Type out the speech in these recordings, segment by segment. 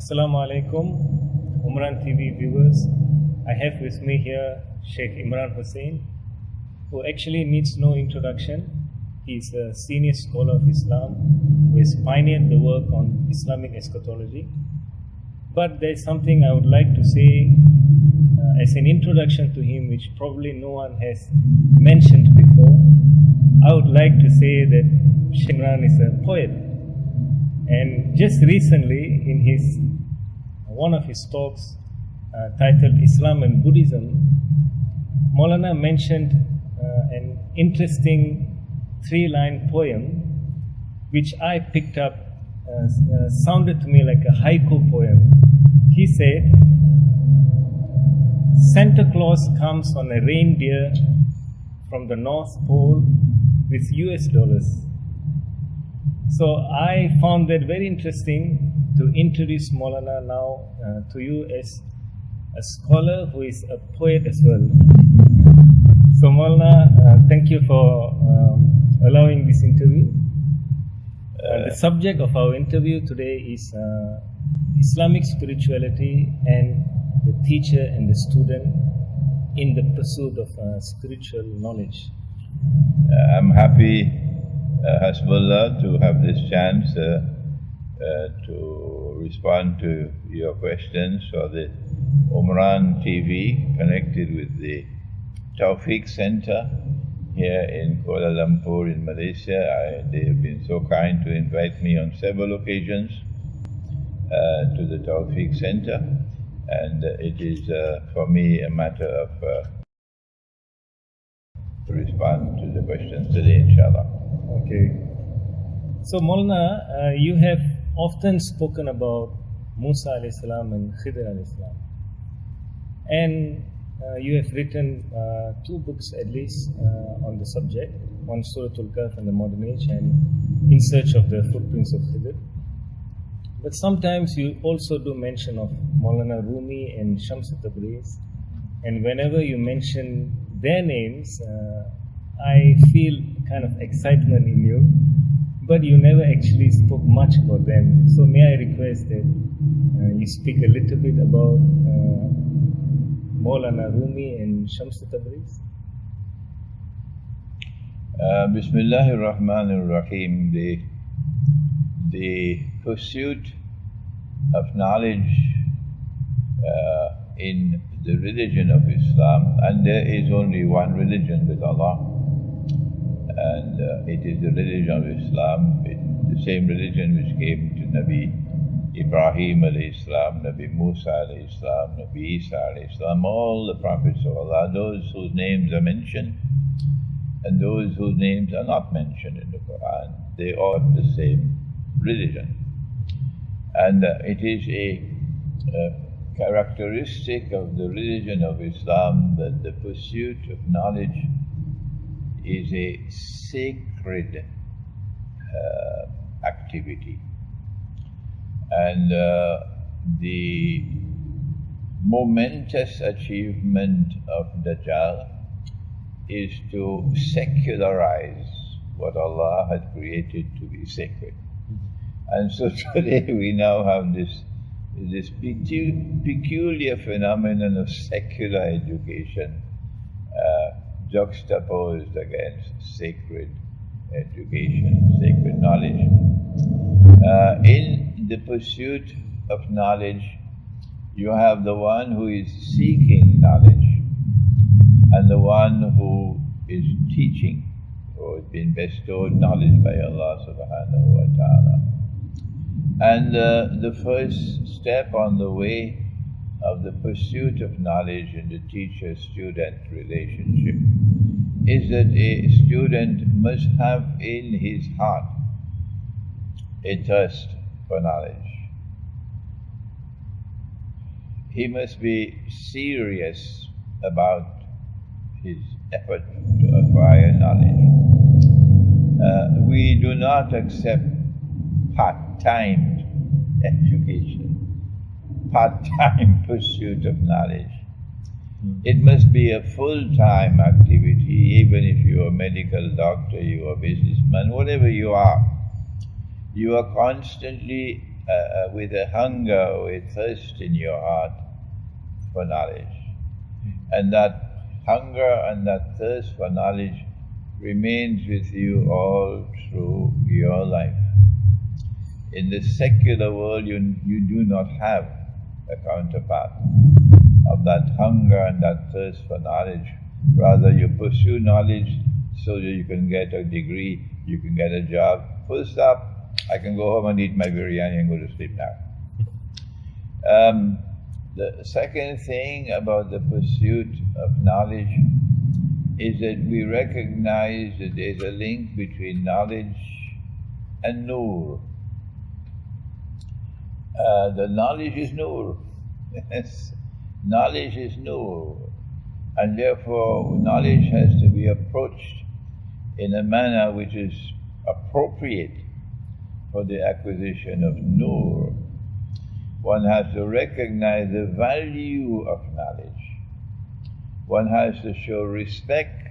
Assalamu alaikum, Umran TV viewers. I have with me here Sheikh Imran Hussain, who actually needs no introduction. He is a senior scholar of Islam who has pioneered the work on Islamic eschatology. But there is something I would like to say as an introduction to him, which probably no one has mentioned before. I would like to say that Sheikh Imran is a poet. And just recently, in one of his talks titled Islam and Buddhism, Maulana mentioned an interesting three-line poem which I picked up, sounded to me like a haiku poem. He said, "Santa Claus comes on a reindeer from the North Pole with US dollars." So I found that very interesting to introduce Maulana now to you as a scholar who is a poet as well. So Maulana, thank you for allowing this interview. The subject of our interview today is Islamic spirituality and the teacher and the student in the pursuit of spiritual knowledge. I'm happy, Hasbullah, to have this chance to respond to your questions for the Umran TV, connected with the Tawfiq Center here in Kuala Lumpur in Malaysia. They have been so kind to invite me on several occasions to the Tawfiq Center, and it is for me a matter of to respond to the questions today, inshallah. Okay. So Maulana, you have often spoken about Musa alayhi salam and Khidr alayhi salam. And you have written two books at least on the subject, one Suratul Kahf and the Modern Age, and In Search of the Footprints of Khidr. But sometimes you also do mention of Maulana Rumi and Shams Tabriz, and whenever you mention their names, I feel kind of excitement in you, but you never actually spoke much about them. So may I request that you speak a little bit about Maulana Rumi and Shams Tabriz? Bismillahir Rahmanir Rahim. The pursuit of knowledge in the religion of Islam, and there is only one religion with Allah, and it is the religion of Islam, the same religion which came to Nabi Ibrahim alayhi salam, Nabi Musa alayhi salam, Nabi Isa alayhi salam, all the prophets of Allah, those whose names are mentioned and those whose names are not mentioned in the Quran, they are the same religion. And it is a characteristic of the religion of Islam that the pursuit of knowledge is a sacred activity. And the momentous achievement of Dajjal is to secularize what Allah had created to be sacred. And so today we now have this peculiar phenomenon of secular education juxtaposed against sacred education, sacred knowledge. In the pursuit of knowledge, you have the one who is seeking knowledge and the one who is teaching, or has been bestowed knowledge by Allah subhanahu wa ta'ala. And the first step on the way of the pursuit of knowledge in the teacher-student relationship is that a student must have in his heart a thirst for knowledge. He must be serious about his effort to acquire knowledge. We do not accept part-time education, part-time pursuit of knowledge. It must be a full-time activity, even if you are a medical doctor, you are a businessman, whatever you are constantly with a hunger, with thirst in your heart for knowledge. And that hunger and that thirst for knowledge remains with you all through your life. In the secular world, you do not have a counterpart of that hunger and that thirst for knowledge. Rather, you pursue knowledge so that you can get a degree, you can get a job. Full stop. I can go home and eat my biryani and go to sleep now. The second thing about the pursuit of knowledge is that we recognize that there is a link between knowledge and nur. The knowledge is nur. Yes. Knowledge is nur. And therefore, knowledge has to be approached in a manner which is appropriate for the acquisition of nur. One has to recognize the value of knowledge. One has to show respect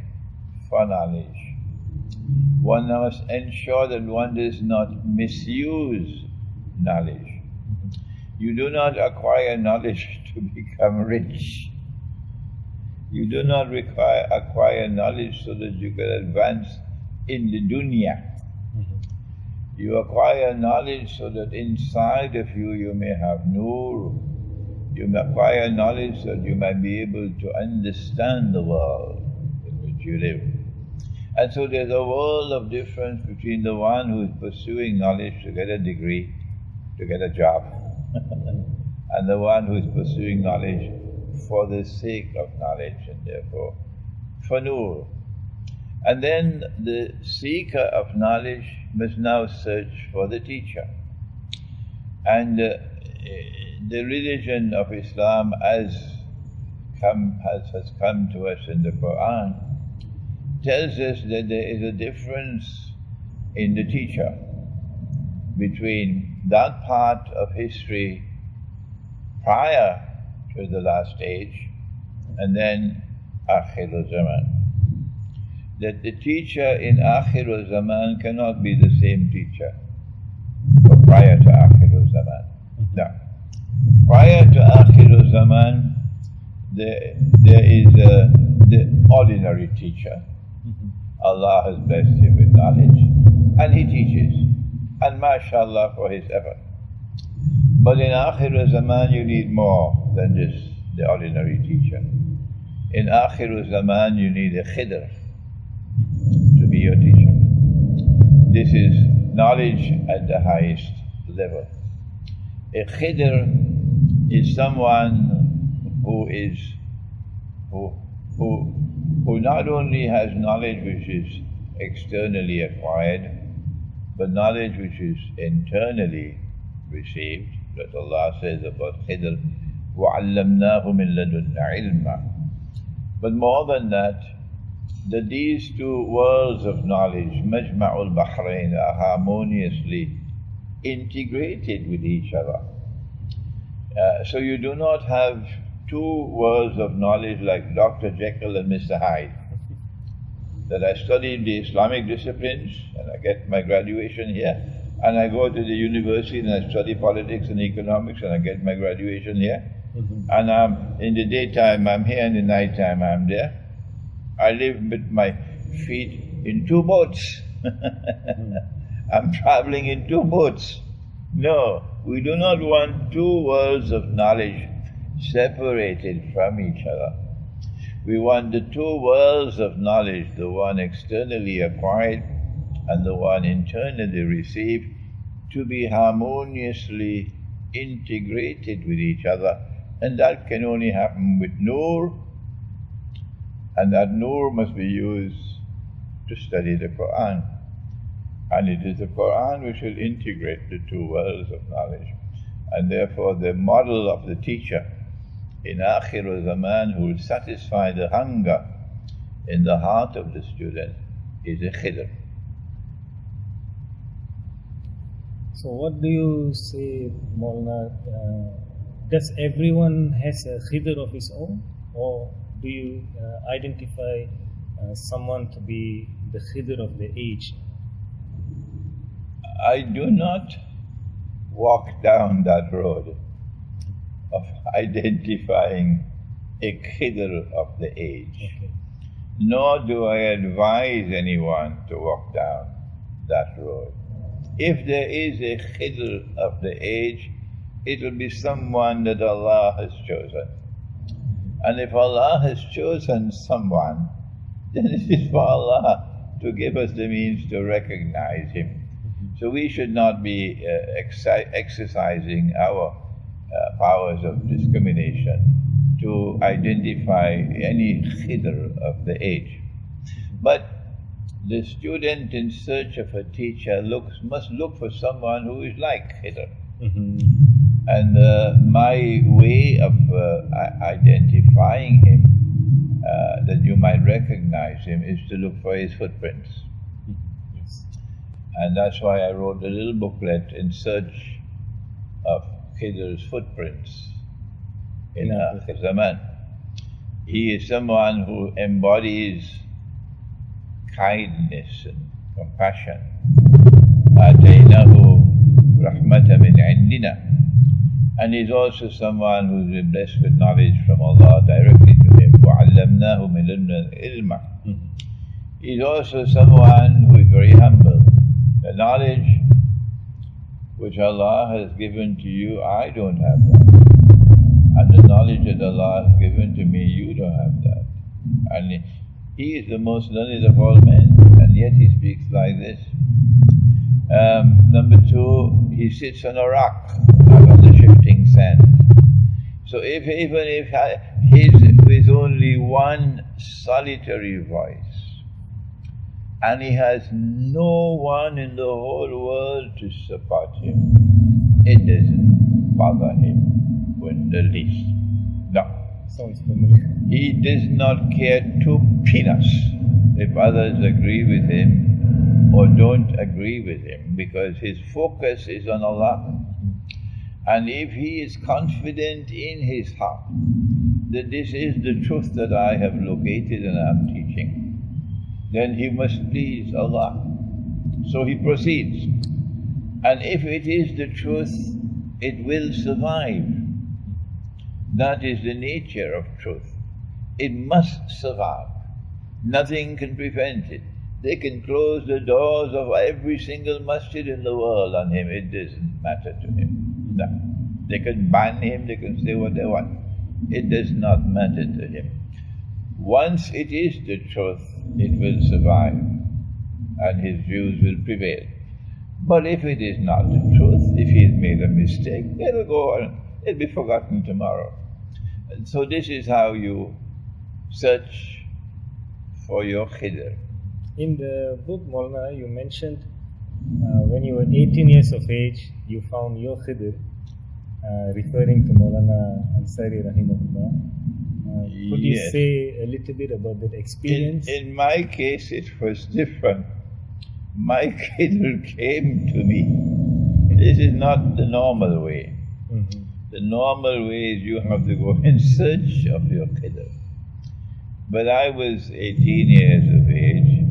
for knowledge. One must ensure that one does not misuse knowledge. You do not acquire knowledge to become rich. You do not acquire knowledge so that you can advance in the dunya. You acquire knowledge so that inside of you, you may have nur. You may acquire knowledge so that you might be able to understand the world in which you live. And so there's a world of difference between the one who is pursuing knowledge to get a degree, to get a job, and the one who is pursuing knowledge for the sake of knowledge and therefore for nur. And then the seeker of knowledge must now search for the teacher. And the religion of Islam has come to us in the Quran, tells us that there is a difference in the teacher between that part of history prior to the last age and then Akhir Zaman. That the teacher in Akhir Zaman cannot be the same teacher prior to Akhir Zaman. No. Prior to Akhir Zaman, there is the ordinary teacher. Allah has blessed him with knowledge and he teaches. And mashallah for his effort. But in Akhir Zaman you need more than just the ordinary teacher. In Akhir Zaman you need a Khidr to be your teacher. This is knowledge at the highest level. A Khidr is someone who not only has knowledge which is externally acquired, but knowledge which is internally received. That Allah says about Khidr, وَعَلَّمْنَاهُ مِن لَدُنَّا عِلْمًا. But more than that these two worlds of knowledge, Majma'ul Bahrain, are harmoniously integrated with each other. So you do not have two worlds of knowledge like Dr. Jekyll and Mr. Hyde. That I studied the Islamic disciplines and I get my graduation here, and I go to the university and I study politics and economics and I get my graduation here. And in the daytime I'm here, in the nighttime I'm there. I live with my feet in two boats. I'm traveling in two boats. No, we do not want two worlds of knowledge separated from each other. We want the two worlds of knowledge, the one externally acquired and the one internally received, to be harmoniously integrated with each other. And that can only happen with nur, and that nur must be used to study the Quran. And it is the Quran which will integrate the two worlds of knowledge. And therefore the model of the teacher in Akhir Zaman who will satisfy the hunger in the heart of the student is a Khidr. So what do you say, Maulana? Does everyone has a Khidr of his own, or do you identify someone to be the Khidr of the age? I do not walk down that road of identifying a Khidr of the age. Okay. Nor do I advise anyone to walk down that road. If there is a Khidr of the age, it will be someone that Allah has chosen. And if Allah has chosen someone, then it is for Allah to give us the means to recognize him. So we should not be exercising our powers of discrimination to identify any Khidr of the age. But the student in search of a teacher must look for someone who is like Khidr. And my way of identifying him, that you might recognize him, is to look for his footprints. Yes. And that's why I wrote a little booklet in search of Khidr's footprints in Akhir Zaman. He is someone who embodies kindness and compassion. آتَيْنَاهُ رَحْمَةً مِنْ عِنْدِنَا. And he's also someone who's been blessed with knowledge from Allah directly to him. وَعَلَّمْنَاهُ مِنْ لَدُنَّا الْعِلْمَ. He's also someone who is very humble. The knowledge which Allah has given to you, I don't have that. And the knowledge that Allah has given to me, you don't have that. And he is the most learned of all men, and yet he speaks like this. Number two, he sits on a rock, not on the shifting sand. So even if with only one solitary voice, and he has no one in the whole world to support him, it doesn't bother him in the least. No. Sounds familiar. He does not care two peanuts if others agree with him or don't agree with him, because his focus is on Allah. And if he is confident in his heart that this is the truth that I have located and I am teaching, then he must please Allah. So he proceeds. And if it is the truth, it will survive. That is the nature of truth. It must survive. Nothing can prevent it. They can close the doors of every single masjid in the world on him. It doesn't matter to him. No. They can ban him, they can say what they want. It does not matter to him. Once it is the truth, it will survive and his views will prevail. But if it is not the truth, if he has made a mistake, it will go on. It will be forgotten tomorrow. And so this is how you search for your Khidr. In the book, Maulana, you mentioned when you were 18 years of age, you found your Khidr, referring to Maulana Ansari Rahimahullah. Could you say a little bit about that experience? In my case, it was different. My Khidr came to me. This is not the normal way. Mm-hmm. The normal way is you have to go in search of your Khidr. But I was 18 years of age,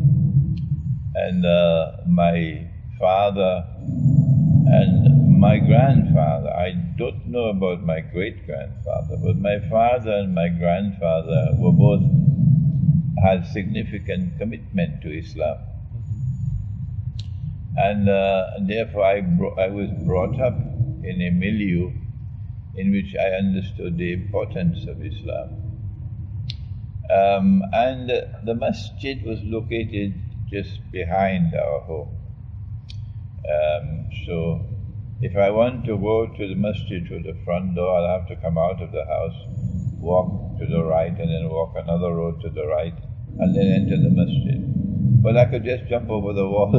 and my father and my grandfather, I don't know about my great-grandfather, but my father and my grandfather were both had significant commitment to Islam. And therefore I was brought up in a milieu in which I understood the importance of Islam. And the masjid was located just behind our home. So if I want to go to the masjid to the front door, I'll have to come out of the house, walk to the right, and then walk another road to the right, and then enter the masjid. But I could just jump over the wall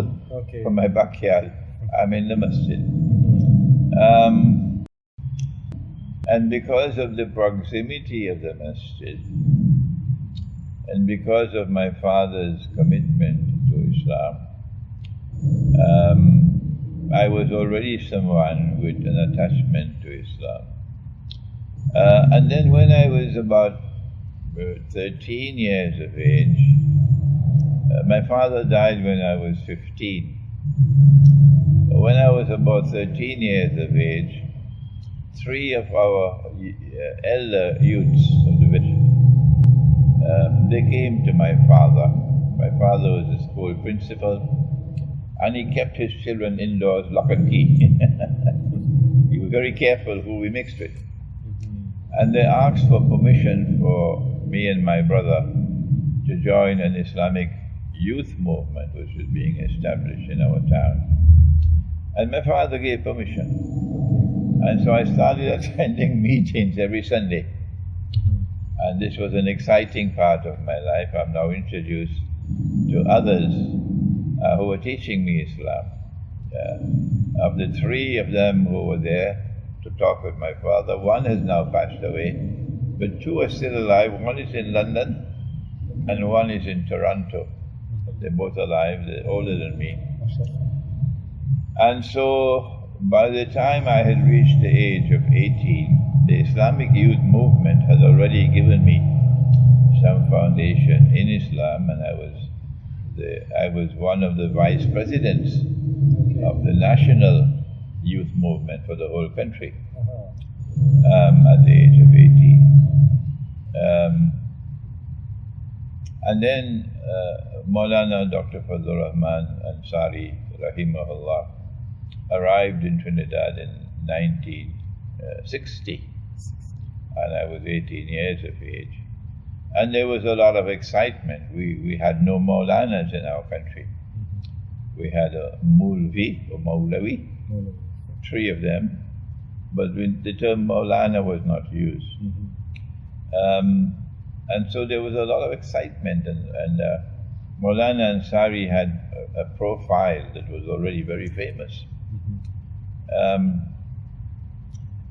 from my backyard. I'm in the masjid. And because of the proximity of the masjid, and because of my father's commitment to Islam, I was already someone with an attachment to Islam. And then when I was about 13 years of age, my father died when I was 15. when I was about 13 years of age, 3 of our elder youths of the village, they came to my father. My father was a school principal, and he kept his children indoors lock and key. He was very careful who we mixed with. And they asked for permission for me and my brother to join an Islamic youth movement which was being established in our town. And my father gave permission. And so I started attending meetings every Sunday. And this was an exciting part of my life. I'm now introduced to others who were teaching me Islam. Of the 3 of them who were there to talk with my father, 1 has now passed away, but 2 are still alive. 1 is in London and 1 is in Toronto. They're both alive, they're older than me. And so by the time I had reached the age of 18, the Islamic youth movement had already given me some foundation in Islam, and I was one of the vice presidents of the national youth movement for the whole country at the age of 18. And then Maulana Dr. Fazlur Rahman Ansari, rahimahullah, arrived in Trinidad in 1960, and I was 18 years of age. And there was a lot of excitement. We had no Maulanas in our country. We had a Mulvi or Maulawi, 3 of them, but the term Maulana was not used. And so there was a lot of excitement, and Maulana Ansari had a profile that was already very famous.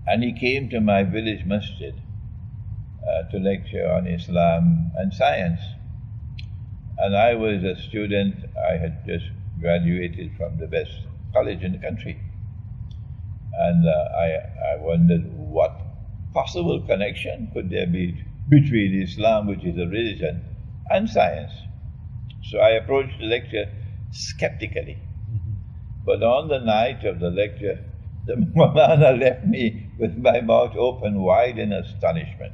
And he came to my village masjid to lecture on Islam and science. And I was a student. I had just graduated from the best college in the country. And I wondered what possible connection could there be between Islam, which is a religion, and science. So I approached the lecture skeptically. But on the night of the lecture, the Maulana left me with my mouth open wide in astonishment.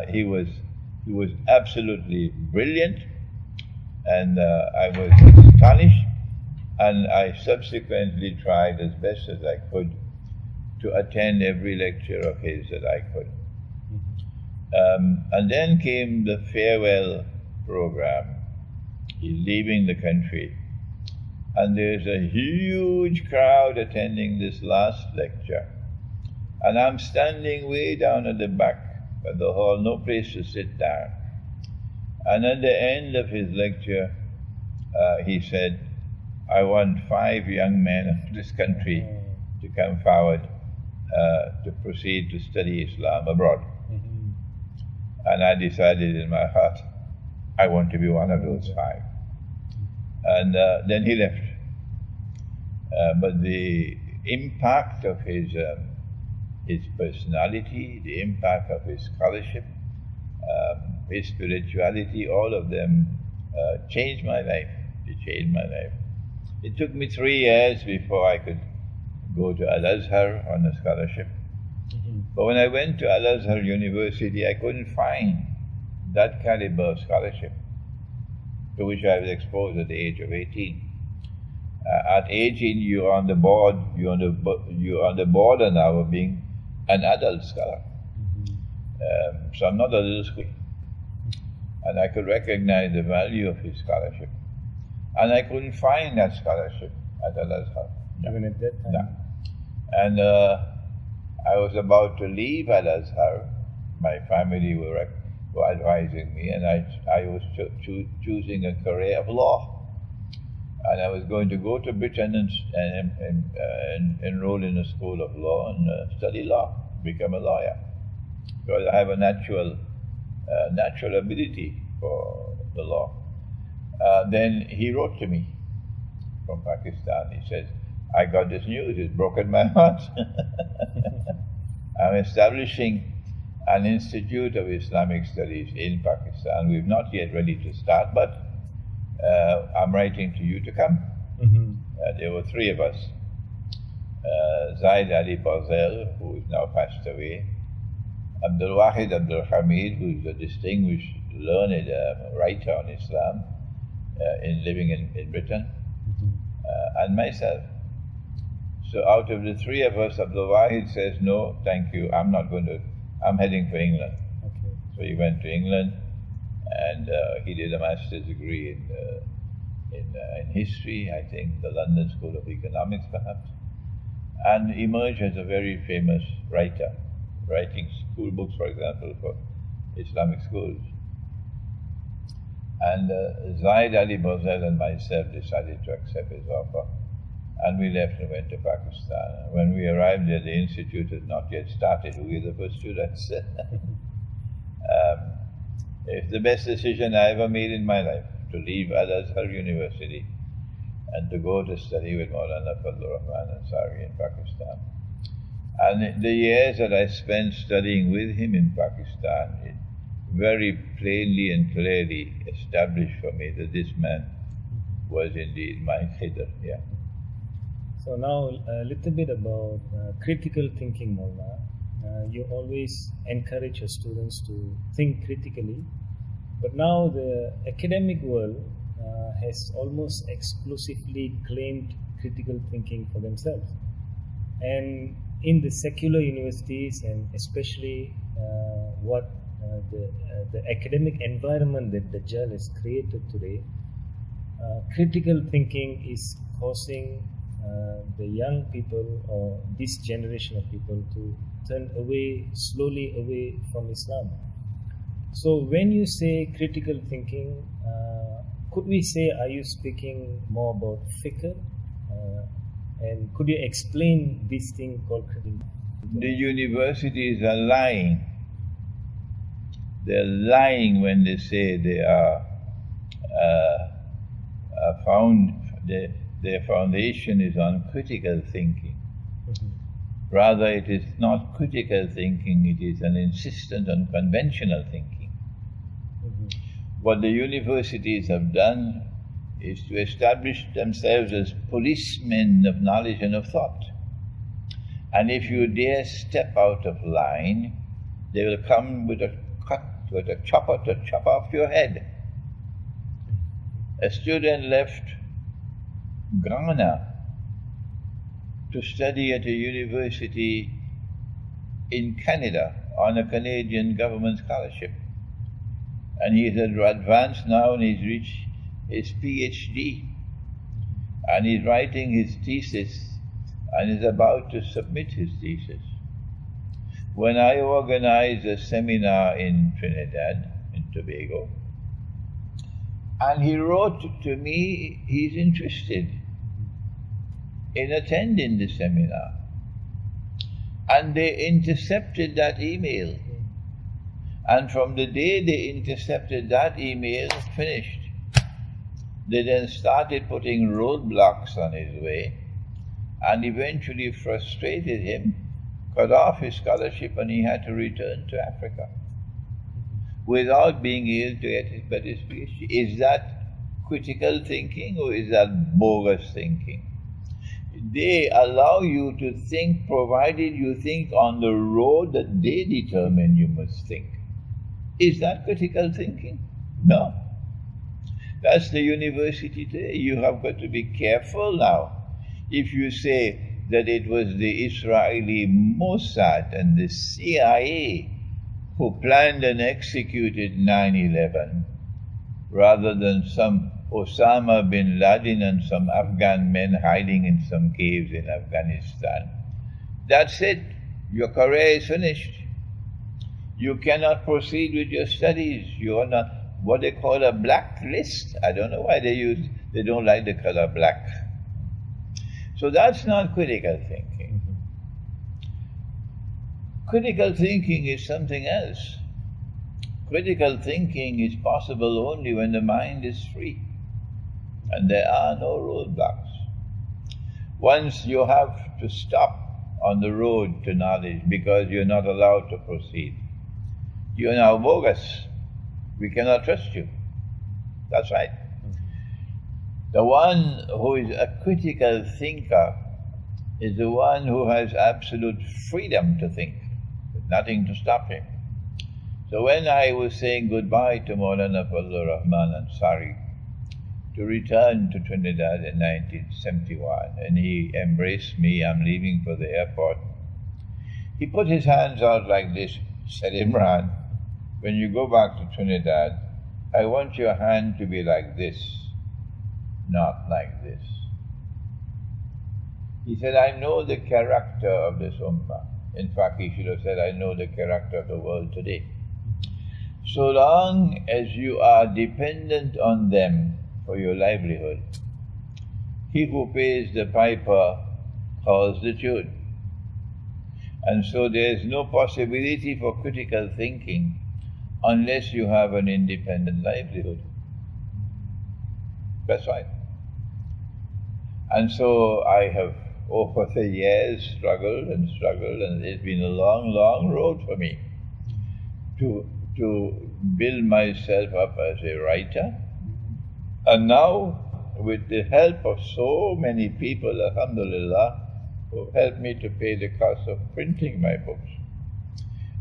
He was absolutely brilliant, and I was astonished, and I subsequently tried as best as I could to attend every lecture of his that I could. And then came the farewell program. He's leaving the country, and there's a huge crowd attending this last lecture, and I'm standing way down at the back of the hall, no place to sit down. And at the end of his lecture, he said, I want 5 young men of this country to come forward to proceed to study Islam abroad. And I decided in my heart, I want to be one of those 5. And then he left. But the impact of his personality, the impact of his scholarship, his spirituality, all of them changed my life. It changed my life. It took me 3 years before I could go to Al-Azhar on a scholarship. But when I went to Al-Azhar University, I couldn't find that caliber of scholarship to which I was exposed at the age of 18. At 18, you're on the board. You're on the border now of being an adult scholar. So I'm not a little school, and I could recognize the value of his scholarship, and I couldn't find that scholarship at Al-Azhar. Even at that time. No. And I was about to leave Al-Azhar. My family were advising me, and I was choosing a career of law. And I was going to go to Britain and enroll in a school of law and study law, become a lawyer. Because I have a natural ability for the law. Then he wrote to me from Pakistan. He said, I got this news, it's broken my heart. I'm establishing an Institute of Islamic Studies in Pakistan. We're not yet ready to start, but I'm writing to you to come. There were three of us. Zaid Ali Bazel, who is now passed away, Abdul Wahid Abdul Hamid, who is a distinguished, learned writer on Islam, living in Britain, and myself. So out of the three of us, Abdul Wahid says, no, thank you, I'm heading for England. Okay. So he went to England, and he did a master's degree in history, I think, the London School of Economics perhaps, and emerged as a very famous writer, writing school books, for example, for Islamic schools. And Zaid Ali Bazel and myself decided to accept his offer, and we left and went to Pakistan. When we arrived there, the institute had not yet started. We were the first students. It's the best decision I ever made in my life, to leave Al-Azhar University and to go to study with Maulana Fadlur Rahman Ansari in Pakistan. And the years that I spent studying with him in Pakistan, it very plainly and clearly established for me that this man was indeed my khidr. Yeah. So now a little bit about critical thinking, Maulana. You always encourage your students to think critically, but now the academic world has almost exclusively claimed critical thinking for themselves. And in the secular universities, and especially the academic environment that Dajjal has created today, critical thinking is causing the young people, or this generation of people, to turn slowly away from Islam. So when you say critical thinking, could we say, are you speaking more about fiqh? And could you explain this thing called critical thinking? The universities are lying. They're lying when they say they are their foundation is on critical thinking. Rather, it is not critical thinking, it is an insistence on conventional thinking. What the universities have done is to establish themselves as policemen of knowledge and of thought. And if you dare step out of line, they will come with a chopper to chop off your head. A student left Ghana to study at a university in Canada on a Canadian government scholarship. And he is advanced now, and he's reached his PhD. And he's writing his thesis and is about to submit his thesis. When I organized a seminar in Trinidad, in Tobago, and he wrote to me he's interested in attending the seminar. And they intercepted that email. And from the day they intercepted that email, finished. They then started putting roadblocks on his way, and eventually frustrated him, cut off his scholarship, and he had to return to Africa without being able to get his PhD. Is that critical thinking, or is that bogus thinking? They allow you to think provided you think on the road that they determine you must think. Is that critical thinking? No. That's the university today. You have got to be careful now. If you say that it was the Israeli Mossad and the CIA who planned and executed 9/11, rather than some Osama bin Laden and some Afghan men hiding in some caves in Afghanistan, that's it. Your career is finished. You cannot proceed with your studies. You are not what they call a blacklist. I don't know why they don't like the color black. So that's not critical thinking. Critical thinking is something else. Critical thinking is possible only when the mind is free and there are no roadblocks. Once you have to stop on the road to knowledge because you're not allowed to proceed, you're now bogus. We cannot trust you. That's right. The one who is a critical thinker is the one who has absolute freedom to think, with nothing to stop him. So when I was saying goodbye to Maulana Fazlur Rahman Ansari to return to Trinidad in 1971, and he embraced me, I'm leaving for the airport, he put his hands out like this, said, Imran, when you go back to Trinidad, I want your hand to be like this, not like this. He said, I know the character of this ummah. In fact, he should have said, I know the character of the world today. So long as you are dependent on them for your livelihood, he who pays the piper calls the tune. And so there is no possibility for critical thinking unless you have an independent livelihood. That's right. And so I have over the years struggled, and it's been a long, long road for me to build myself up as a writer. And now, with the help of so many people, alhamdulillah, who helped me to pay the cost of printing my books.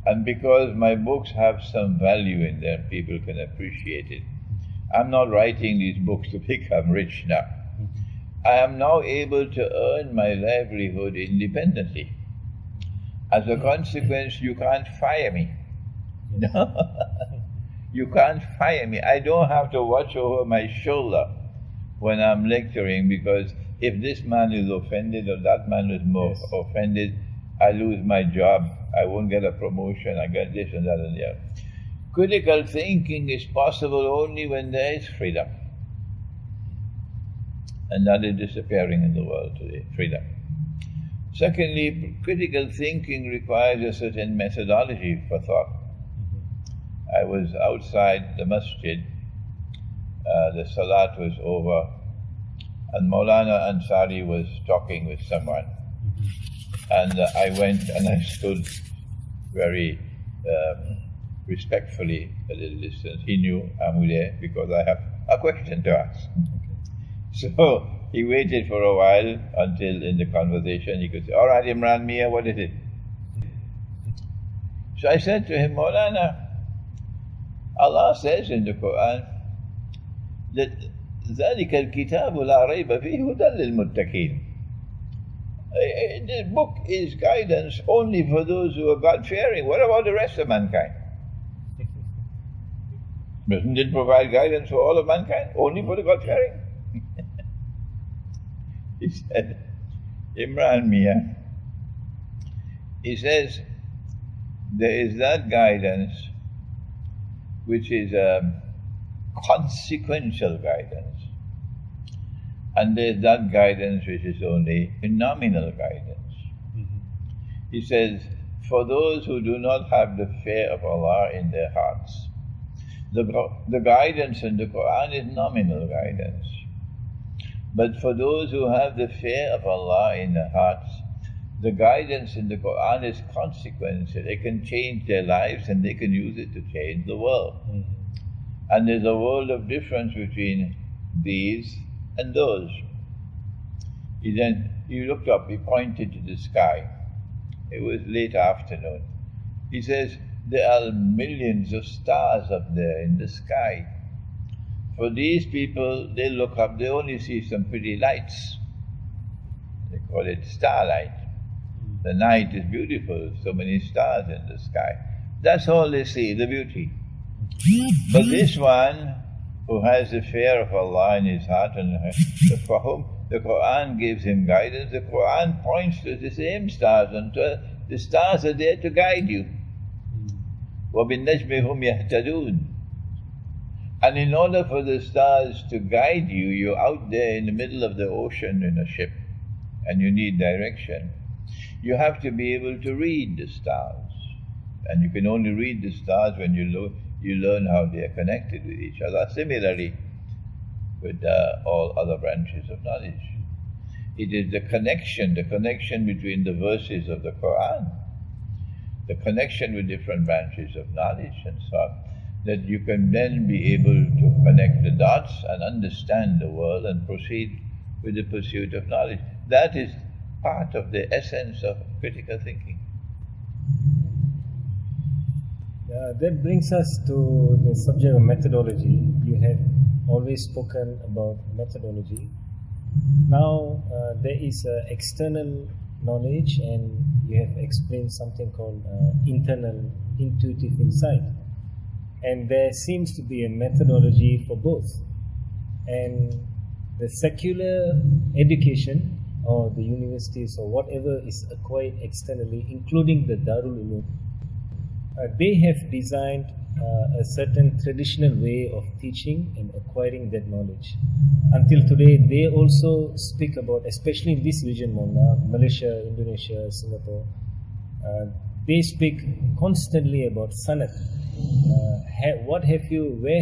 And because my books have some value in them, people can appreciate it. I'm not writing these books to become rich now. I am now able to earn my livelihood independently. As a consequence, you can't fire me. No, you can't fire me. I don't have to watch over my shoulder when I'm lecturing, because if this man is offended or that man is more offended, I lose my job, I won't get a promotion, I get this and that and the other. Critical thinking is possible only when there is freedom. And that is disappearing in the world today, freedom. Secondly, critical thinking requires a certain methodology for thought. I was outside the masjid, the salat was over, and Maulana Ansari was talking with someone. And I went and I stood very respectfully at a distance. He knew I'm there because I have a question to ask. So he waited for a while until in the conversation he could say, all right, Imran Mia, what is it? So I said to him, Maulana, Allah says in the Quran that ذَلِكَ الْكِتَابُ لَا رَيْبَ فِيهِ هُدًى لِلْمُتَّقِينَ. This book is guidance only for those who are God-fearing. What about the rest of mankind? Doesn't it provide guidance for all of mankind? Only for the God-fearing? He said, Imran Mia, he says, there is that guidance which is consequential guidance. And there's that guidance which is only a nominal guidance. He says, for those who do not have the fear of Allah in their hearts, the guidance in the Quran is nominal guidance. But for those who have the fear of Allah in their hearts, the guidance in the Quran is consequential. They can change their lives and they can use it to change the world. And there's a world of difference between these and those. He looked up, he pointed to the sky. It was late afternoon. He says, there are millions of stars up there in the sky. For these people, they look up, they only see some pretty lights. They call it starlight. The night is beautiful, so many stars in the sky. That's all they see, the beauty. But this one, who has the fear of Allah in his heart, and for whom the Quran gives him guidance, the Quran points to the same stars, and the stars are there to guide you. وَبِالنَّجْمِ هُمْ يَهْتَدُونَ. And in order for the stars to guide you, you're out there in the middle of the ocean in a ship, and you need direction. You have to be able to read the stars. And you can only read the stars when you learn how they are connected with each other. Similarly, with all other branches of knowledge. It is the connection between the verses of the Quran, the connection with different branches of knowledge and so on. that you can then be able to connect the dots and understand the world and proceed with the pursuit of knowledge. That is part of the essence of critical thinking. That brings us to the subject of methodology. You have always spoken about methodology. Now there is external knowledge, and you have explained something called internal intuitive insight. And there seems to be a methodology for both. And the secular education or the universities or whatever is acquired externally, including the Darul Ulum, they have designed a certain traditional way of teaching and acquiring that knowledge. Until today, they also speak about, especially in this region, Malaysia, Indonesia, Singapore, they speak constantly about sanad. Where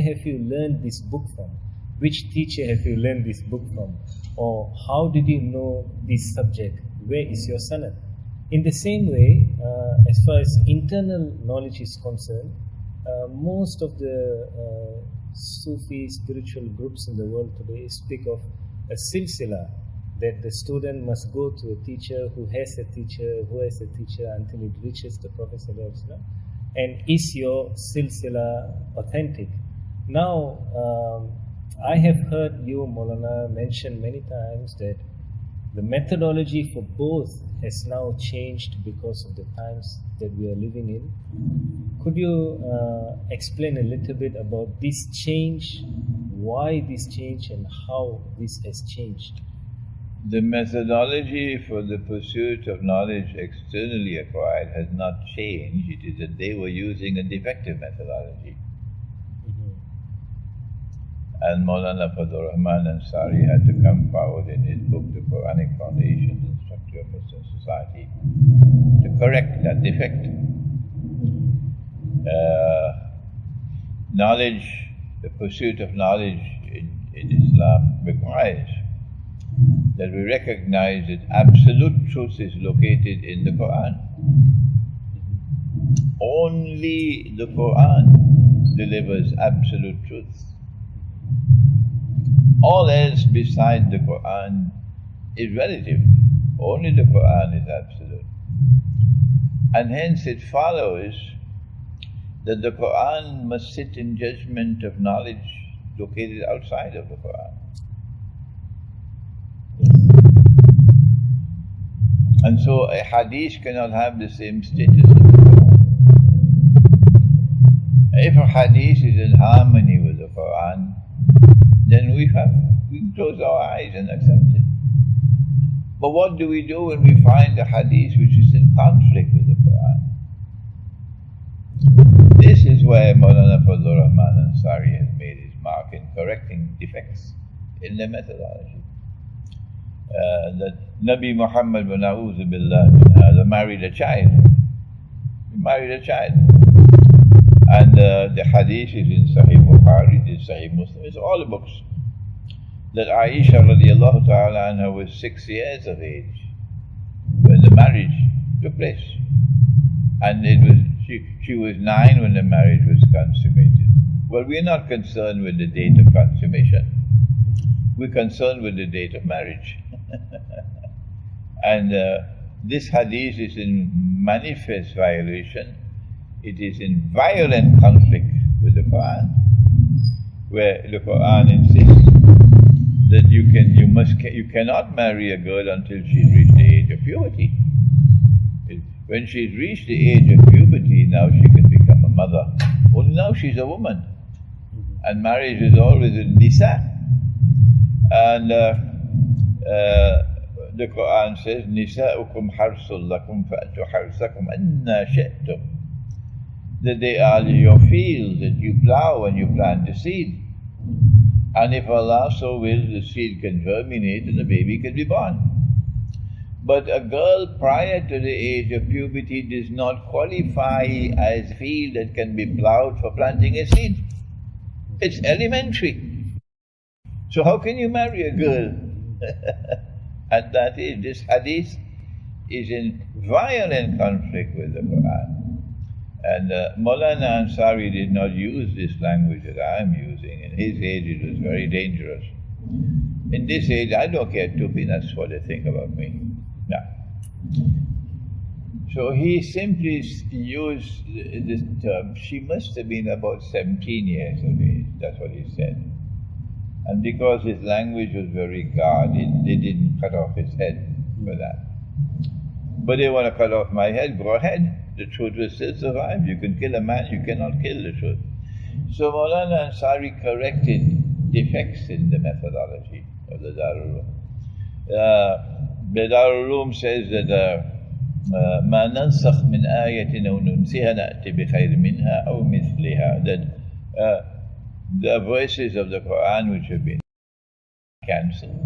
have you learned this book from? Which teacher have you learned this book from? Or how did you know this subject? Where is your sanad? In the same way, as far as internal knowledge is concerned, most of the Sufi spiritual groups in the world today speak of a silsila, that the student must go to a teacher who has a teacher until it reaches the Prophet ﷺ. And is your silsila authentic? Now, I have heard you, Maulana, mention many times that the methodology for both has now changed because of the times that we are living in. Could you explain a little bit about this change, why this change, and how this has changed? The methodology for the pursuit of knowledge externally acquired has not changed. It is that they were using a defective methodology. And Maulana Fadlur Rahman Ansari had to come forward in his book, The Quranic Foundations and Structure of Muslim Society, to correct that defect. Knowledge, the pursuit of knowledge in Islam requires that we recognize that absolute truth is located in the Quran. Only the Quran delivers absolute truth. All else beside the Quran is relative. Only the Quran is absolute. And hence it follows that the Quran must sit in judgment of knowledge located outside of the Quran. And so a hadith cannot have the same status as the Quran. If a hadith is in harmony with the Quran, then we can close our eyes and accept it. But what do we do when we find a hadith which is in conflict with the Quran? This is where Maulana Fadlur Rahman Ansari has made his mark in correcting defects in the methodology. That Nabi Muhammad bin A'udhu Billah married a child. He married a child. And the hadith is in Sahih Bukhari, it is Sahih Muslim, it's all the books. That Aisha radiallahu ta'ala anha was 6 years of age when the marriage took place. And she was 9 when the marriage was consummated. Well, we're not concerned with the date of consummation. We're concerned with the date of marriage. And this hadith is in manifest violation. It is in violent conflict with the Quran, where the Quran insists that you cannot marry a girl until she's reached the age of puberty. When she's reached the age of puberty, now she can become a mother. Only now she's a woman, and marriage is always a nisa. And the Quran says, "Nisa'ukum harsul lakum fa'tu harsakum anna shi'tum." That they are your fields that you plow when you plant the seed. And if Allah so wills, the seed can germinate and the baby can be born. But a girl prior to the age of puberty does not qualify as a field that can be plowed for planting a seed. It's elementary. So how can you marry a girl at that age? This hadith is in violent conflict with the Quran. And Maulana Ansari did not use this language that I am using. In his age it was very dangerous. In this age I don't care two peanuts what they think about me. No. So he simply used this term. She must have been about 17 years of age, that's what he said. And because his language was very guarded, they didn't cut off his head for that. But they want to cut off my head, go ahead. The truth will still survive. You can kill a man, you cannot kill the truth. So Maulana Ansari corrected defects in the methodology of the Darul Uloom. The Darul Uloom says that ما ننسخ من آية أو ننسها نأتي بخير منها أو مثلها, that the verses of the Quran which have been cancelled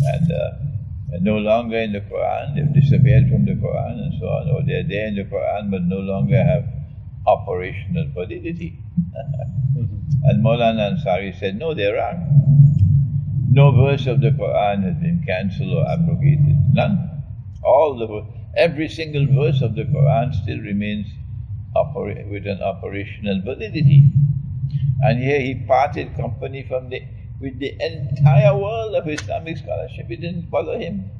and no longer in the Quran, they've disappeared from the Quran and so on, or they're there in the Quran but no longer have operational validity. And Maulana Ansari said, no, they're wrong. No verse of the Quran has been cancelled or abrogated, none. Every single verse of the Quran still remains with an operational validity. And here he parted company with the entire world of Islamic scholarship. It didn't bother him.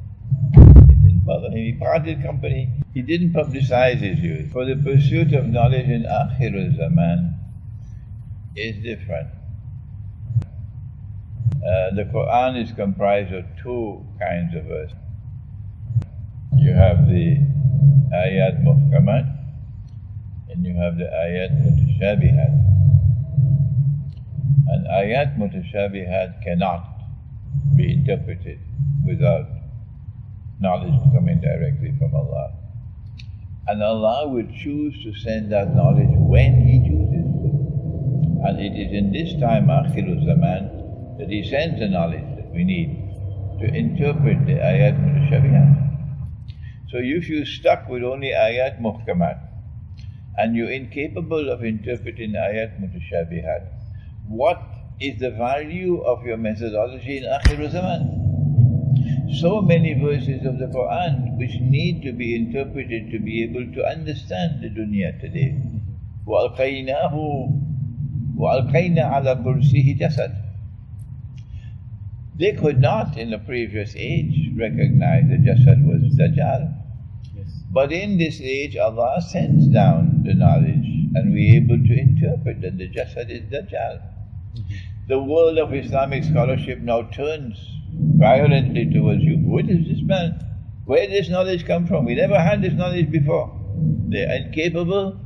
He parted company. He didn't publicize his views. For the pursuit of knowledge in Akhir al-Zaman is different. The Quran is comprised of two kinds of verses. You have the ayat muhkamat and you have the ayat mutashabihat. And ayat mutashabihat cannot be interpreted without knowledge coming directly from Allah. And Allah will choose to send that knowledge when He chooses to. And it is in this time, Akhirul Zaman, that He sends the knowledge that we need to interpret the ayat mutashabihat. So if you're stuck with only ayat muhkamat and you're incapable of interpreting ayat mutashabihat, what is the value of your methodology in Akhir Zaman? So many verses of the Quran which need to be interpreted to be able to understand the dunya today. وَأَلْقَيْنَا عَلَى كُرْسِيهِ جَسَدٍ. They could not in the previous age recognize that Jasad was Dajjal. Yes. But in this age Allah sends down the knowledge and we're able to interpret that the Jasad is Dajjal. The world of Islamic scholarship now turns violently towards you. What is this man? Where did this knowledge come from? We never had this knowledge before. They are incapable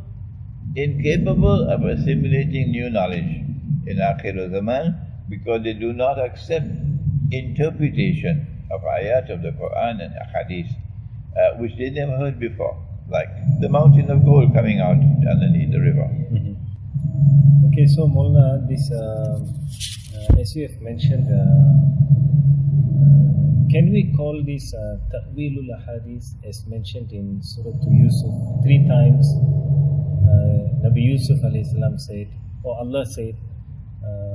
of assimilating new knowledge in Akhir Zaman because they do not accept interpretation of ayat of the Quran and hadith which they never heard before, like the mountain of gold coming out underneath the river. Okay, so Maulana, this as you have mentioned, can we call this Ta'wilul Ahadith as mentioned in Surah to Yusuf 3 times? Nabi Yusuf alayhi salam said, or Allah said,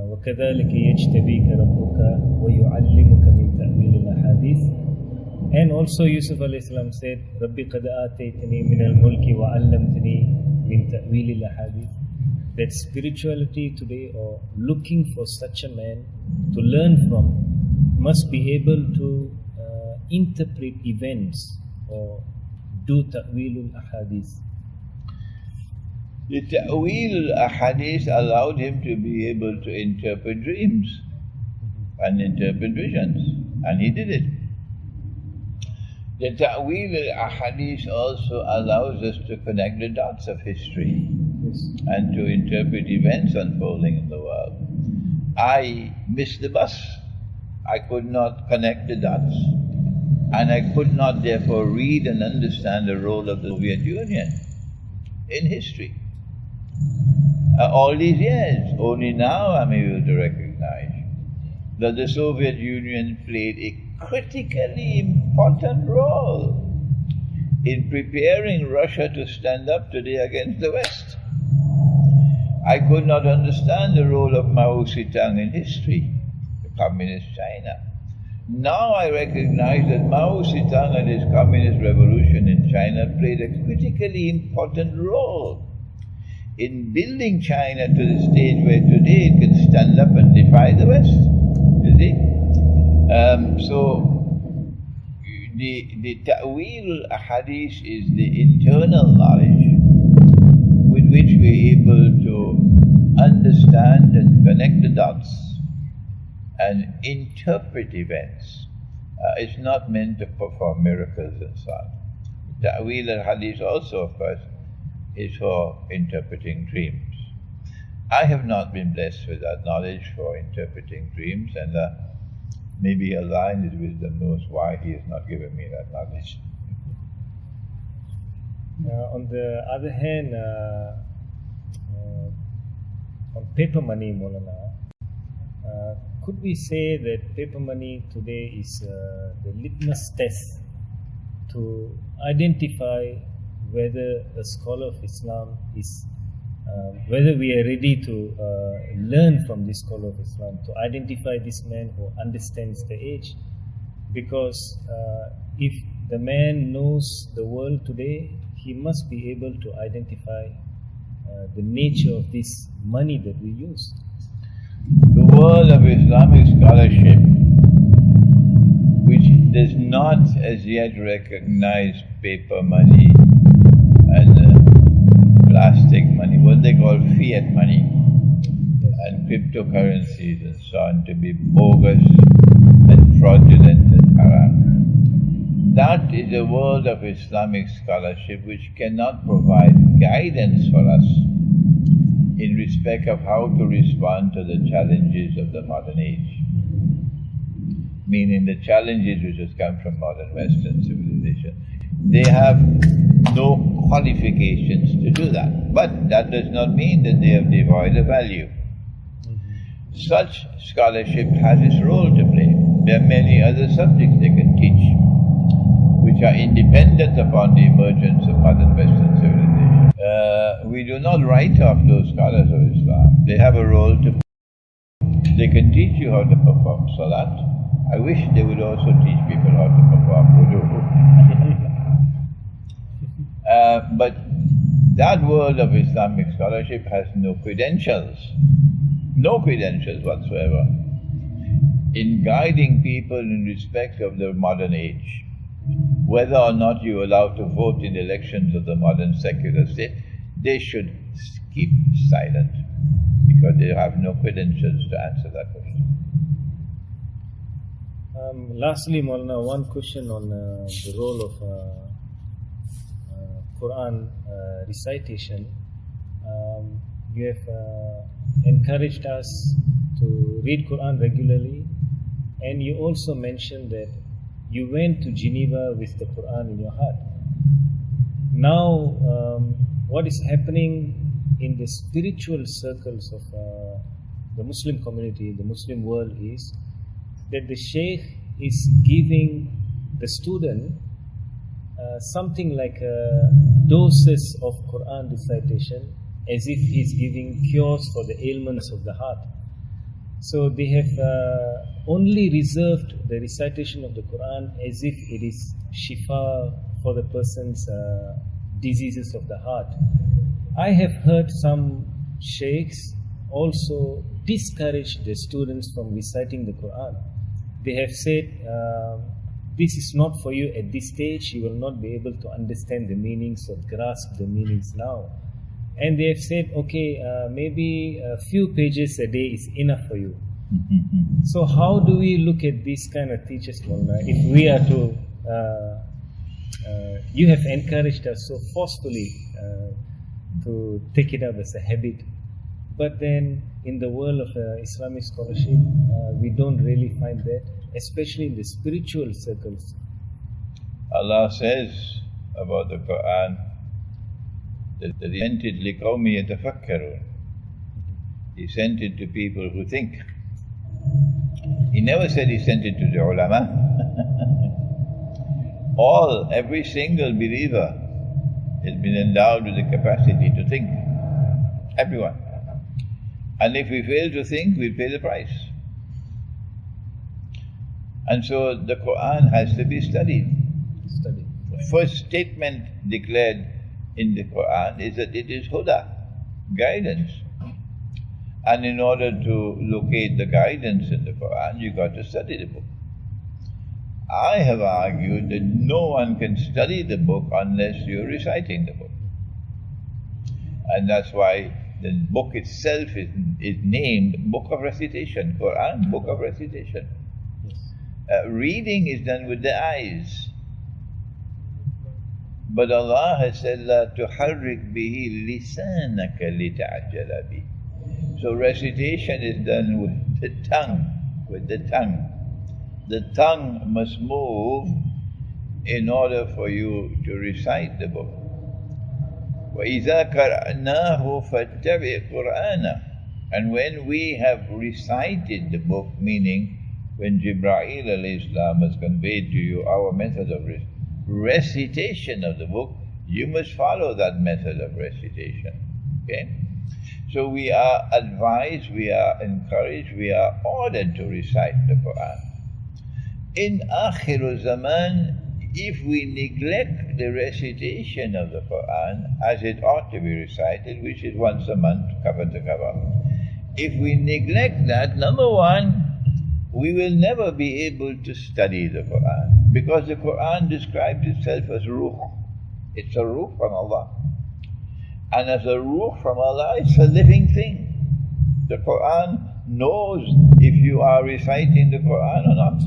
وَكَذَلِكَ يَجْتَبِيكَ رَبُّكَ وَيُعَلِّمُكَ مِنْ تَأْوِيلِ الْأَحَادِيثِ. And also Yusuf alayhi salam said, رَبِّ قَدْ آتَيْتَنِي مِنَ الْمُلْكِ وَعَلَّمْتَنِي مِنْ تَأْوِيلِ الْأَحَادِيثِ. That spirituality today, or looking for such a man to learn from, must be able to interpret events or do ta'wilul ahadith. The ta'wilul ahadith allowed him to be able to interpret dreams and interpret visions, and he did it. The ta'wilul ahadith also allows us to connect the dots of history and to interpret events unfolding in the world. I missed the bus. I could not connect the dots, and I could not therefore read and understand the role of the Soviet Union in history. All these years, only now I'm able to recognize that the Soviet Union played a critically important role in preparing Russia to stand up today against the West. I could not understand the role of Mao Zedong in history, the Communist China. Now I recognize that Mao Zedong and his Communist revolution in China played a critically important role in building China to the stage where today it can stand up and defy the West. You see? So the ta'wil hadith is the internal knowledge with which we're able to understand and connect the dots and interpret events. It's not meant to perform miracles and so on. Ta'wil al-hadith also, of course, is for interpreting dreams. I have not been blessed with that knowledge for interpreting dreams, and maybe Allah in His wisdom knows why He has not given me that knowledge. On the other hand, on paper money, Maulana, could we say that paper money today is the litmus test to identify whether a scholar of Islam is, whether we are ready to learn from this scholar of Islam, to identify this man who understands the age? Because if the man knows the world today, he must be able to identify the nature of this money that we use. The world of Islamic scholarship, which does not as yet recognize paper money and plastic money, what they call fiat money, and cryptocurrencies and so on, to be bogus and fraudulent and haram. That is a world of Islamic scholarship which cannot provide guidance for us in respect of how to respond to the challenges of the modern age. Meaning the challenges which has come from modern Western civilization. They have no qualifications to do that. But that does not mean that they are devoid of value. Such scholarship has its role to play. There are many other subjects they can teach, which are independent upon the emergence of modern Western civilization. We do not write off those scholars of Islam. They have a role to play. They can teach you how to perform salat. I wish they would also teach people how to perform wudu. But that world of Islamic scholarship has no credentials whatsoever in guiding people in respect of the modern age. Whether or not you're allowed to vote in elections of the modern secular state, they should keep silent because they have no credentials to answer that question. Lastly, Maulana, one question on the role of Quran recitation. You have encouraged us to read Quran regularly, and you also mentioned that you went to Geneva with the Quran in your heart. Now, what is happening in the spiritual circles of the Muslim community, the Muslim world, is that the Sheikh is giving the student something like doses of Quran recitation, as if he's giving cures for the ailments of the heart. So they have only reserved the recitation of the Quran as if it is shifa for the person's diseases of the heart. I have heard some sheikhs also discourage the students from reciting the Quran. They have said, this is not for you at this stage, you will not be able to understand the meanings or grasp the meanings now. And they have said, okay, maybe a few pages a day is enough for you. So how do we look at these kind of teachers, Maulana, if we are to, you have encouraged us so forcefully to take it up as a habit, but then in the world of Islamic scholarship, we don't really find that, especially in the spiritual circles. Allah says about the Quran that He sent it لِقَوْمِ يَتَفَكَّرُونَ. He sent it to people who think. He never said He sent it to the ulama. Every single believer has been endowed with the capacity to think. Everyone. And if we fail to think, we pay the price. And so the Quran has to be studied. The first statement declared in the Quran is that it is huda. guidance. And in order to locate the guidance in the Quran, you got to study the book. I have argued that no one can study the book unless you're reciting the book. And that's why the book itself is named Book of Recitation, Quran, Book of Recitation. Reading is done with the eyes. But Allah has said, لَا تُحَرِّكْ بِهِ لِسَانَكَ لِتَعْجَلَ بِهِ. So recitation is done with the tongue, The tongue must move in order for you to recite the book. وَإِذَا قَرَأْنَاهُ فَاتَّبِعْ قُرْآنَهُ. And when we have recited the book, meaning when Jibreel alayhi salam has conveyed to you our method of recitation of the book, you must follow that method of recitation. Okay? So we are advised, we are encouraged, we are ordered to recite the Quran. In Akhir Zaman, if we neglect the recitation of the Quran as it ought to be recited, which is once a month, cover to cover, if we neglect that, number one, we will never be able to study the Quran, because the Quran describes itself as ruh. It's a ruh from Allah. And as a ruh from Allah, it's a living thing. The Quran knows if you are reciting the Quran or not.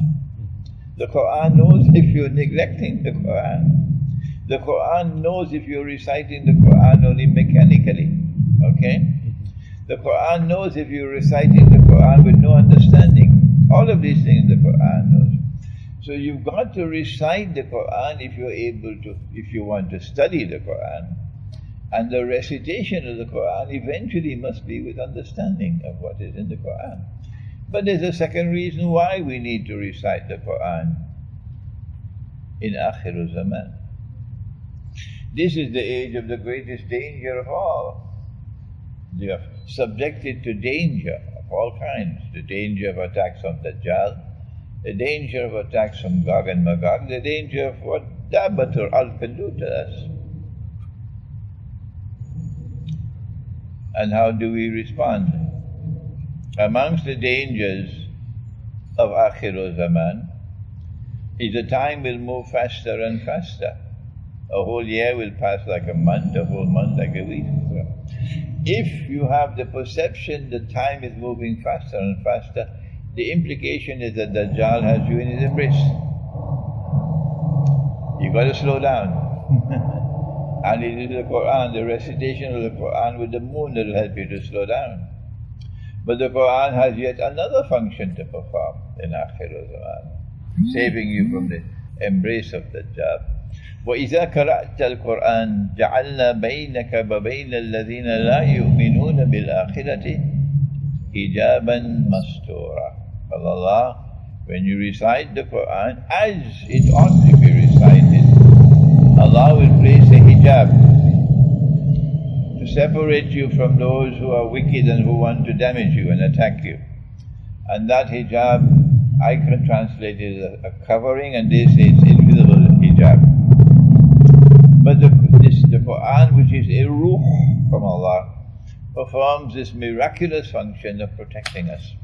The Quran knows if you're neglecting the Quran. The Quran knows if you're reciting the Quran only mechanically. Okay? The Quran knows if you're reciting the Quran with no understanding. All of these things the Quran knows. So you've got to recite the Quran if you're able to, if you want to study the Quran. And the recitation of the Quran eventually must be with understanding of what is in the Quran. But there's a second reason why we need to recite the Quran in Akhir Zaman. This is the age of the greatest danger of all. You are subjected to danger of all kinds. The danger of attacks from Dajjal, the danger of attacks from Gog and Magog, the danger of what Dabbatul Al can do to us. And how do we respond? Amongst the dangers of Akhir Zaman is the time will move faster and faster. A whole year will pass like a month, a whole month like a week. If you have the perception that time is moving faster and faster, the implication is that Dajjal has you in his embrace. You've got to slow down. And it is the Quran, the recitation of the Quran with the moon that will help you to slow down. But the Quran has yet another function to perform in Akhir Zaman, saving you from the embrace of Dajjal. وَإِذَا قَرَأْتَ الْقُرْآنَ جَعَلْنَا بَيْنَكَ وَبَيْنَ الَّذِينَ لَا يُؤْمِنُونَ بِالْآخِرَةِ حِجَابًا مَسْتُورًا. Allah, when you recite the Quran as it ought to be recited, Allah will place a hijab to separate you from those who are wicked and who want to damage you and attack you. And that hijab, I can translate it as a covering, and they say it's invisible hijab. But the Quran, which is a ruh from Allah, performs this miraculous function of protecting us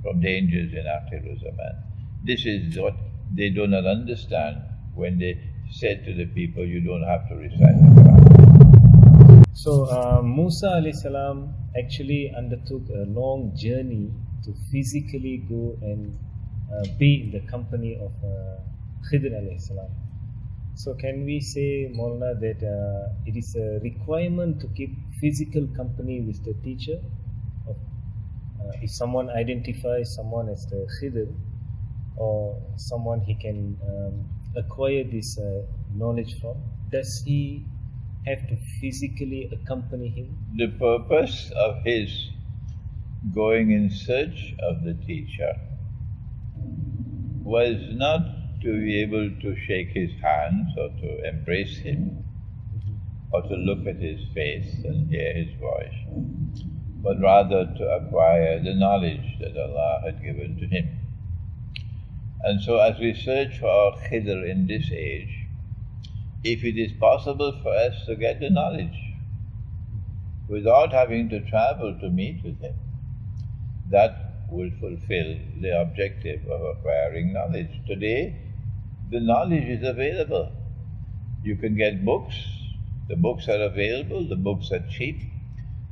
from dangers in Akhir Zaman. This is what they do not understand when they said to the people, you don't have to recite the Quran. So Musa alayhi salam actually undertook a long journey to physically go and be in the company of Khidr alayhi salam. So can we say, Maulana, that it is a requirement to keep physical company with the teacher? If someone identifies someone as the Khidr, or someone he can acquire this knowledge from, does he have to physically accompany him? The purpose of his going in search of the teacher was not to be able to shake his hands or to embrace him or to look at his face and hear his voice, but rather to acquire the knowledge that Allah had given to him. And so as we search for our Khidr in this age, if it is possible for us to get the knowledge, without having to travel to meet with him. That will fulfill the objective of acquiring knowledge. Today, the knowledge is available. You can get books. The books are available. The books are cheap.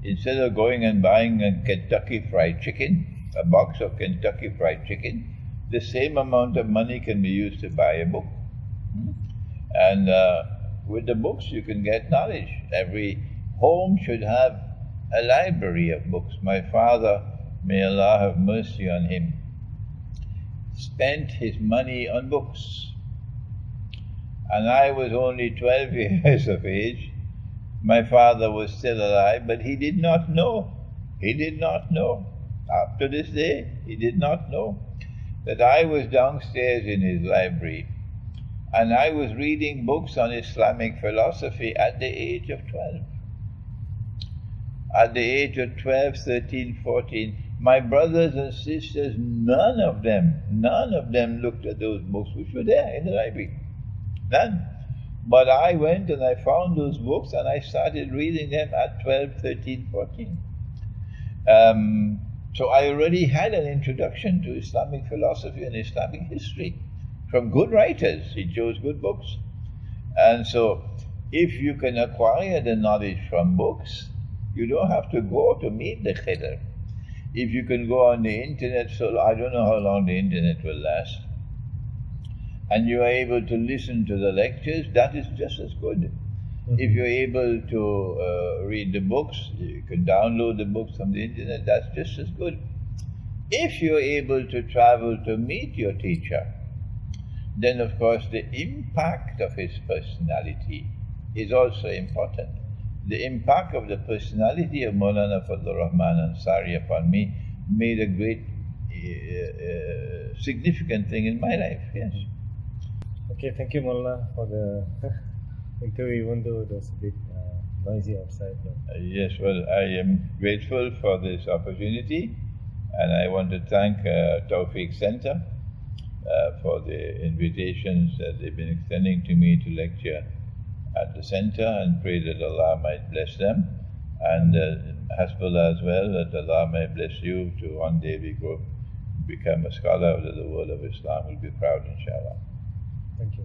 Instead of going and buying a Kentucky Fried Chicken, a box of Kentucky Fried Chicken, the same amount of money can be used to buy a book. And with the books you can get knowledge. Every home should have a library of books. My father, may Allah have mercy on him, spent his money on books. And I was only 12 years of age. My father was still alive, but he did not know. He did not know. Up to this day, he did not know that I was downstairs in his library and I was reading books on Islamic philosophy at the age of 12. At the age of 12, 13, 14, my brothers and sisters, none of them looked at those books which were there in the library. None. But I went and I found those books and I started reading them at 12, 13, 14. So I already had an introduction to Islamic philosophy and Islamic history from good writers. He chose good books. And so if you can acquire the knowledge from books, you don't have to go to meet the Khidr. If you can go on the internet, so I don't know how long the internet will last, and you are able to listen to the lectures, that is just as good. If you're able to read the books, you can download the books from the internet, that's just as good. If you're able to travel to meet your teacher, then of course the impact of his personality is also important. The impact of the personality of Maulana Fadlur Rahman Ansari upon me made a great significant thing in my life, yes. Okay, thank you, Maulana, for the interview, even though it was a bit noisy outside. But Yes, well, I am grateful for this opportunity, and I want to thank Tawfiq Center for the invitations that they've been extending to me to lecture at the center, and pray that Allah might bless them, and Hasbullah as well, that Allah may bless you to one day become a scholar of the world of Islam. We'll be proud, inshallah. thank you.